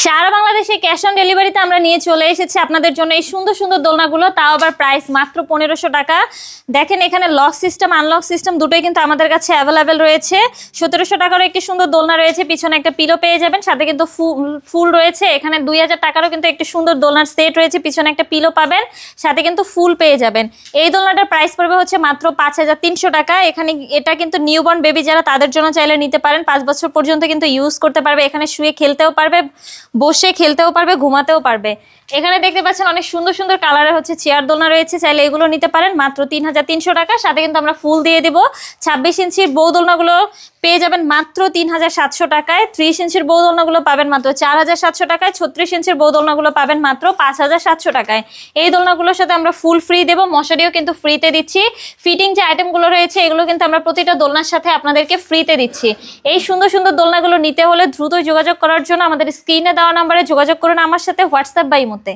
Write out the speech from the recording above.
সারা বাংলাদেশে cash on ডেলিভারিতে আমরা নিয়ে চলে এসেছি আপনাদের জন্য এই সুন্দর সুন্দর দোলনাগুলো, তাও আবার প্রাইস মাত্র 1500 টাকা। দেখেন এখানে লক সিস্টেম আনলক সিস্টেম দুটোই কিন্তু আমাদের কাছে অ্যাভেলেবেল রয়েছে। 1700 টাকারও একটি সুন্দর দোলনা রয়েছে, পিছনে একটা পিলো পেয়ে যাবেন, সাথে কিন্তু ফুল রয়েছে। এখানে 2000 টাকারও কিন্তু একটি সুন্দর দোলনার সেট রয়েছে, পিছনে একটা পিলো পাবেন, সাথে কিন্তু ফুল পেয়ে যাবেন। এই দোলনাটার প্রাইস পড়বে হচ্ছে মাত্র 5300 টাকা। এখানে এটা কিন্তু নিউবর্ন বেবি যারা তাদের জন্য চাইলে নিতে পারেন, 5 বছর পর্যন্ত কিন্তু ইউজ করতে পারবে। এখানে শুয়ে খেলতেও পারবে, বসে খেলতেও পারবে, ঘুমাতেও পারবে। এখানে দেখতে পাচ্ছেন অনেক সুন্দর সুন্দর কালারের হচ্ছে চেয়ার দোলনা রয়েছে, চাইলে এগুলো নিতে পারেন মাত্র 3300 টাকা। সাথে কিন্তু আমরা ফুল দিয়ে দিব। 26 ইঞ্চির বউ দোলনাগুলো পেয়ে যাবেন মাত্র 3700 টাকায়। 30 ইঞ্চির বউ দোলনাগুলো পাবেন মাত্র 4700 টাকায়। 36 ইঞ্চির বউ দোলনাগুলো পাবেন মাত্র 5700 টাকায়। এই দোলনাগুলোর সাথে আমরা ফুল ফ্রি দেবো, মশারিও কিন্তু ফ্রিতে দিচ্ছি। ফিটিং যে আইটেমগুলো রয়েছে এগুলো কিন্তু আমরা প্রতিটা দোলনার সাথে আপনাদেরকে ফ্রিতে দিচ্ছি। এই সুন্দর সুন্দর দোলনাগুলো নিতে হলে দ্রুত যোগাযোগ করার জন্য আমাদের স্ক্রিনে দেওয়া নাম্বারে যোগাযোগ করুন আমার সাথে, হোয়াটসঅ্যাপ বা ইমোতে।